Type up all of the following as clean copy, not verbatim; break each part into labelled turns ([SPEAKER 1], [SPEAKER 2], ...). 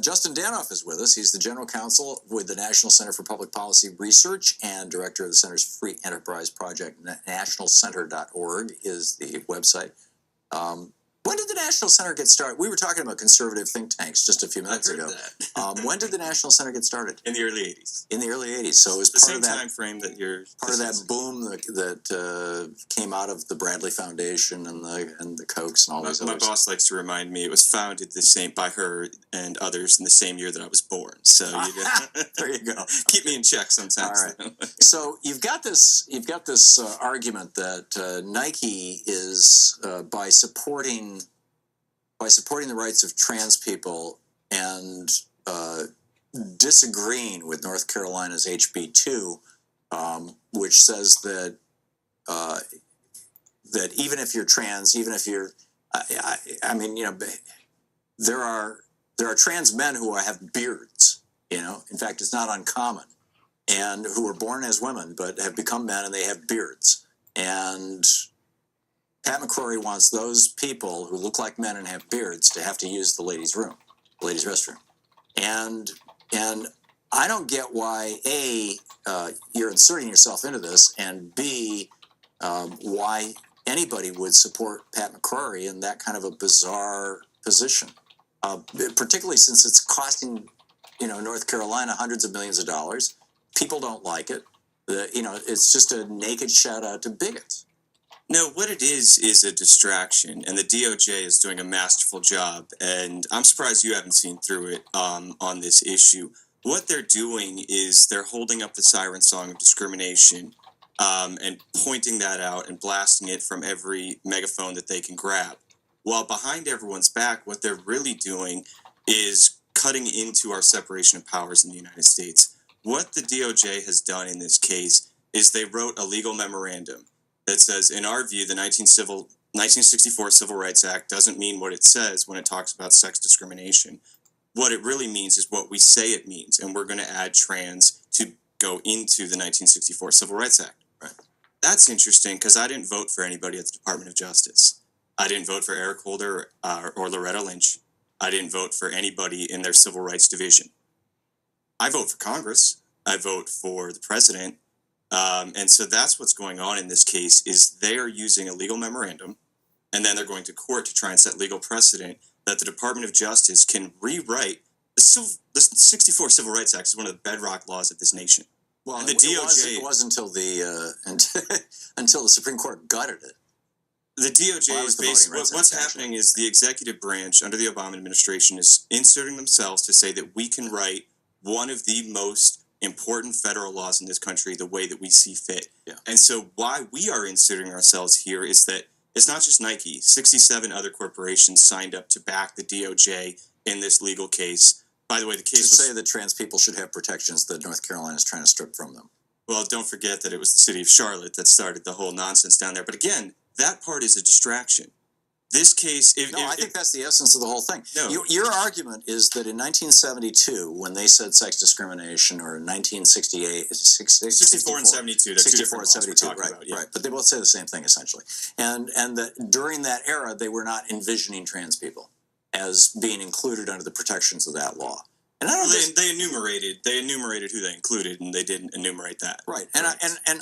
[SPEAKER 1] Justin Danhof is with us. He's the General Counsel with the National Center for Public Policy Research and Director of the Center's Free Enterprise Project. Nationalcenter.org is the website. When did the National Center get started? We were talking about conservative think tanks just a few minutes ago. When did the National Center get started?
[SPEAKER 2] In the early 80s.
[SPEAKER 1] In the early 80s. So it was
[SPEAKER 2] the
[SPEAKER 1] part
[SPEAKER 2] same
[SPEAKER 1] of that
[SPEAKER 2] time frame that you're
[SPEAKER 1] part of that boom that came out of the Bradley Foundation and the Kochs and all those others.
[SPEAKER 2] My boss likes to remind me it was founded by her and others in the same year that I was born. So
[SPEAKER 1] there you go.
[SPEAKER 2] Keep me in check sometimes.
[SPEAKER 1] All right. So you've got this argument that Nike is by supporting the rights of trans people and disagreeing with North Carolina's HB2, which says that that even if you're trans, even if you're, I mean, there are trans men who have beards. In fact, it's not uncommon, and who were born as women but have become men and they have beards. And Pat McCrory wants those people who look like men and have beards to have to use the ladies' restroom. And I don't get why, A, you're inserting yourself into this, and B, why anybody would support Pat McCrory in that kind of a bizarre position, particularly since it's costing, North Carolina hundreds of millions of dollars. People don't like it. It's just a naked shout out to bigots.
[SPEAKER 2] No, what it is a distraction, and the DOJ is doing a masterful job, and I'm surprised you haven't seen through it on this issue. What they're doing is they're holding up the siren song of discrimination and pointing that out and blasting it from every megaphone that they can grab. While behind everyone's back, what they're really doing is cutting into our separation of powers in the United States. What the DOJ has done in this case is they wrote a legal memorandum that says, in our view, the 1964 Civil Rights Act doesn't mean what it says when it talks about sex discrimination. What it really means is what we say it means, and we're going to add trans to go into the 1964 Civil Rights Act.
[SPEAKER 1] Right.
[SPEAKER 2] That's interesting because I didn't vote for anybody at the Department of Justice. I didn't vote for Eric Holder or Loretta Lynch. I didn't vote for anybody in their Civil Rights Division. I vote for Congress. I vote for the president. And so that's what's going on in this case is they are using a legal memorandum, and then they're going to court to try and set legal precedent that the Department of Justice can rewrite. The 64 Civil Rights Act is one of the bedrock laws of this nation.
[SPEAKER 1] Well,
[SPEAKER 2] and the
[SPEAKER 1] DOJ, it was until until the Supreme Court gutted it.
[SPEAKER 2] The DOJ is basically what's happening is the executive branch under the Obama administration is inserting themselves to say that we can write one of the most important federal laws in this country the way that we see fit.
[SPEAKER 1] Yeah.
[SPEAKER 2] And so why we are inserting ourselves here is that it's not just Nike. 67 other corporations signed up to back the DOJ in this legal case. By the way, the case
[SPEAKER 1] say that trans people should have protections that North Carolina is trying to strip from them.
[SPEAKER 2] Well, don't forget that it was the city of Charlotte that started the whole nonsense down there. But again, that part is a distraction. This case...
[SPEAKER 1] I think that's the essence of the whole thing.
[SPEAKER 2] No.
[SPEAKER 1] Your argument is that in 1972, when they said sex discrimination, or in 1968...
[SPEAKER 2] 64 and 72, they're
[SPEAKER 1] 64 and 72,
[SPEAKER 2] right,
[SPEAKER 1] right. But they both say the same thing, essentially. And that during that era, they were not envisioning trans people as being included under the protections of that law. And I don't
[SPEAKER 2] they enumerated who they included, and they didn't enumerate that.
[SPEAKER 1] Right. And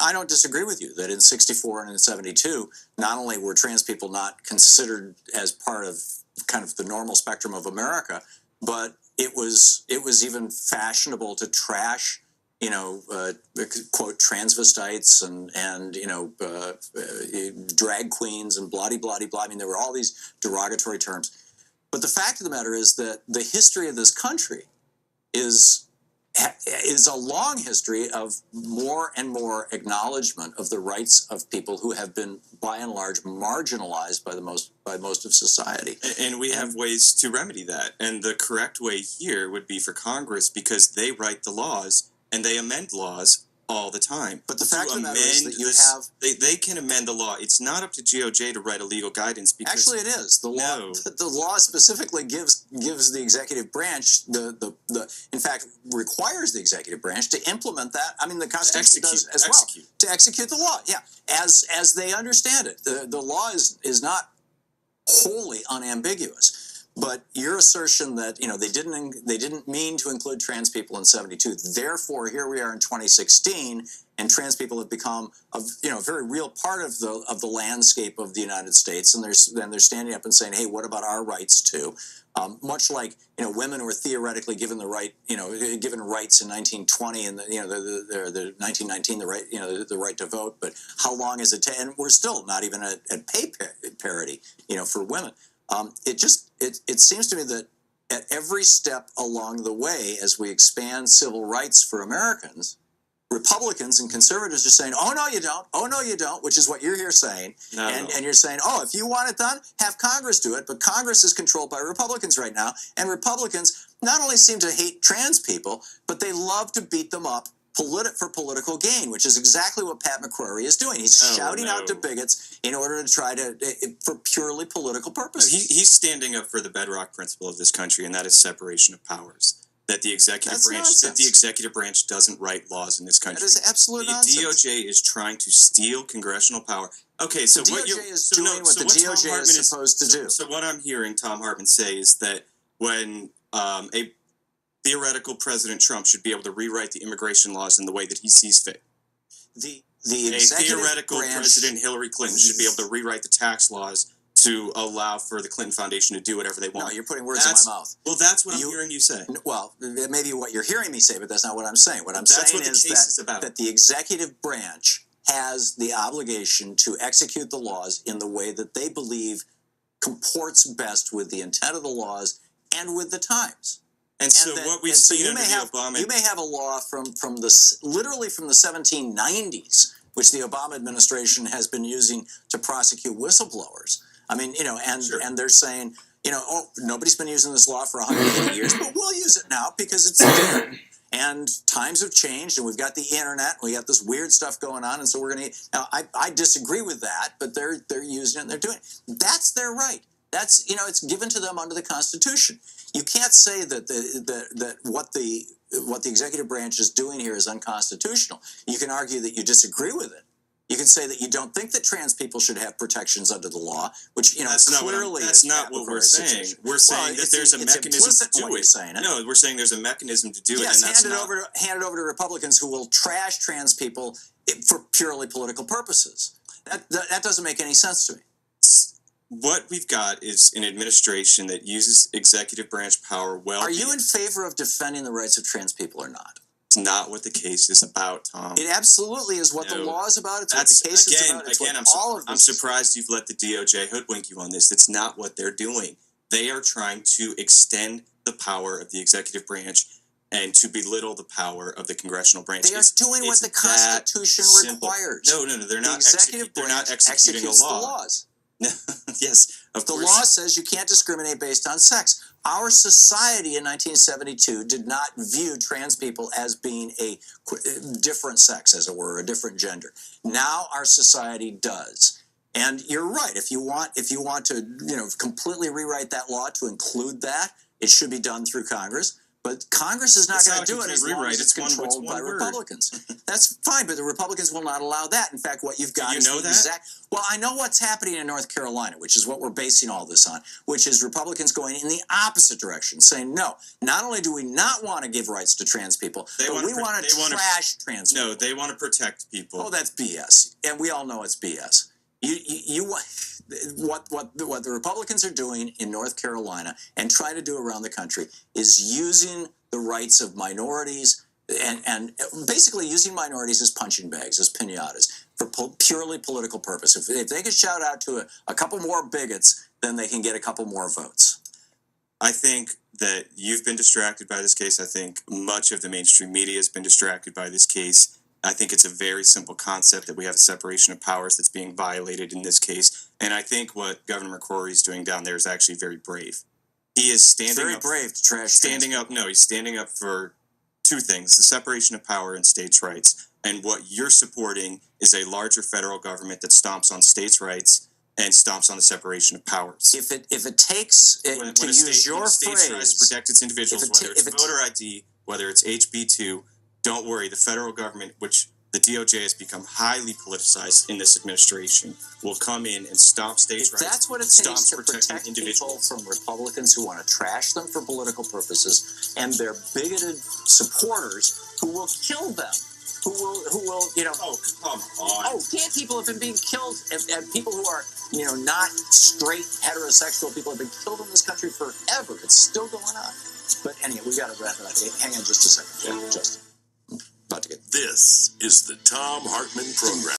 [SPEAKER 1] I don't disagree with you that in 64 and in 72, not only were trans people not considered as part of kind of the normal spectrum of America, but it was even fashionable to trash, quote, transvestites and drag queens and blah-de-blah-de-blah. I mean, there were all these derogatory terms. But the fact of the matter is that the history of this country is a long history of more and more acknowledgement of the rights of people who have been, by and large, marginalized by most of society.
[SPEAKER 2] And we have ways to remedy that. And the correct way here would be for Congress, because they write the laws and they amend laws all the time.
[SPEAKER 1] But the fact of the matter is that
[SPEAKER 2] they can amend the law. It's not up to GOJ to write a legal guidance. Because
[SPEAKER 1] actually, it is. The law specifically gives the executive branch in fact requires the executive branch to implement that. I mean, the Constitution does as well, to execute the law. Yeah, as they understand it. The law is not wholly unambiguous. But your assertion that they didn't mean to include trans people in '72, therefore here we are in 2016, and trans people have become a very real part of the landscape of the United States, and they're standing up and saying, hey, what about our rights too? Much like women were theoretically given the right, given rights in 1920 and the 1919 the right the right to vote, but how long is it? And we're still not even at pay parity, for women. It seems to me that at every step along the way, as we expand civil rights for Americans, Republicans and conservatives are saying, "Oh no, you don't. Oh no, you don't," which is what you're here saying.
[SPEAKER 2] No.
[SPEAKER 1] And you're saying, "Oh, if you want it done, have Congress do it." But Congress is controlled by Republicans right now, and Republicans not only seem to hate trans people, but they love to beat them up for political gain, which is exactly what Pat McCrory is doing. He's shouting out to bigots in order to try to for purely political purposes.
[SPEAKER 2] He's standing up for the bedrock principle of this country, and that is separation of powers. That the executive branch doesn't write laws in this country.
[SPEAKER 1] That is absolute nonsense.
[SPEAKER 2] The DOJ is trying to steal congressional power. Okay, so
[SPEAKER 1] the DOJ is doing what the DOJ is supposed to do.
[SPEAKER 2] So what I'm hearing Thom Hartmann say is that when a theoretical President Trump should be able to rewrite the immigration laws in the way that he sees fit.
[SPEAKER 1] The executive
[SPEAKER 2] theoretical
[SPEAKER 1] branch,
[SPEAKER 2] President Hillary Clinton should be able to rewrite the tax laws to allow for the Clinton Foundation to do whatever they want.
[SPEAKER 1] No, you're putting words in my mouth.
[SPEAKER 2] Well, that's what I'm hearing you say.
[SPEAKER 1] Well, maybe what you're hearing me say, but that's not what I'm saying. What I'm saying is that the executive branch has the obligation to execute the laws in the way that they believe comports best with the intent of the laws and with the times.
[SPEAKER 2] And so what we've seen under the Obama...
[SPEAKER 1] You may have a law literally from the 1790s, which the Obama administration has been using to prosecute whistleblowers. I mean, and they're saying, oh, nobody's been using this law for 180 years, but we'll use it now because it's there. And times have changed, and we've got the internet, and we got this weird stuff going on, and so we're going to... Now, I disagree with that, but they're using it, and they're doing it. That's their right. That's, it's given to them under the Constitution. You can't say that what the executive branch is doing here is unconstitutional. You can argue that you disagree with it. You can say that you don't think that trans people should have protections under the law, which clearly
[SPEAKER 2] that's not what we're saying. We're saying that there's a mechanism to do it. No, we're saying there's a mechanism to do it.
[SPEAKER 1] Yes, hand it over to Republicans who will trash trans people for purely political purposes. That doesn't make any sense to me.
[SPEAKER 2] What we've got is an administration that uses executive branch power well.
[SPEAKER 1] Are you in favor of defending the rights of trans people or not?
[SPEAKER 2] It's not what the case is about, Tom.
[SPEAKER 1] It absolutely is what the law is about. It's what the case is about. It's what all of this.
[SPEAKER 2] I'm surprised you've let the DOJ hoodwink you on this. It's not what they're doing. They are trying to extend the power of the executive branch and to belittle the power of the congressional branch.
[SPEAKER 1] They are doing what the Constitution requires.
[SPEAKER 2] No, they're not. They're not executing the laws. Yes, of course.
[SPEAKER 1] The law says you can't discriminate based on sex. Our society in 1972 did not view trans people as being a different sex, as it were, a different gender. Now our society does. And you're right. If you want to, completely rewrite that law to include that, it should be done through Congress. But Congress is not going to do it as long as it's controlled by Republicans. That's fine, but the Republicans will not allow that. In fact, what you've got is the exact... Well, I know what's happening in North Carolina, which is what we're basing all this on, which is Republicans going in the opposite direction, saying, no, not only do we not want to give rights to trans people, but we want to trash trans people.
[SPEAKER 2] No, they want to protect people.
[SPEAKER 1] Oh, that's BS. And we all know it's BS. What the Republicans are doing in North Carolina and try to do around the country is using the rights of minorities and basically using minorities as punching bags, as piñatas, for purely political purpose. If they could shout out to a couple more bigots, then they can get a couple more votes.
[SPEAKER 2] I think that you've been distracted by this case. I think much of the mainstream media has been distracted by this case. I think it's a very simple concept that we have a separation of powers that's being violated in this case. And I think what Governor McCrory is doing down there is actually very brave. He is standing up.
[SPEAKER 1] Very brave to trash.
[SPEAKER 2] He's standing up for two things: the separation of power and states' rights. And what you're supporting is a larger federal government that stomps on states' rights and stomps on the separation of powers.
[SPEAKER 1] If it takes to use your phrase,
[SPEAKER 2] tries to protect its individuals, whether it's voter ID, whether it's HB2. Don't worry, the federal government, which The DOJ has become highly politicized in this administration. Will come in and stomp states'
[SPEAKER 1] If
[SPEAKER 2] rights.
[SPEAKER 1] that's what it takes to protect people from Republicans who want to trash them for political purposes and their bigoted supporters who will kill them, who will,
[SPEAKER 2] Oh, come on.
[SPEAKER 1] oh, gay people have been being killed, and people who are, not straight heterosexual people have been killed in this country forever. It's still going on. But anyway, we got to wrap it up. Hey, hang on just a second. Yeah, Justin. About to get.
[SPEAKER 3] This is the Thom Hartmann Program.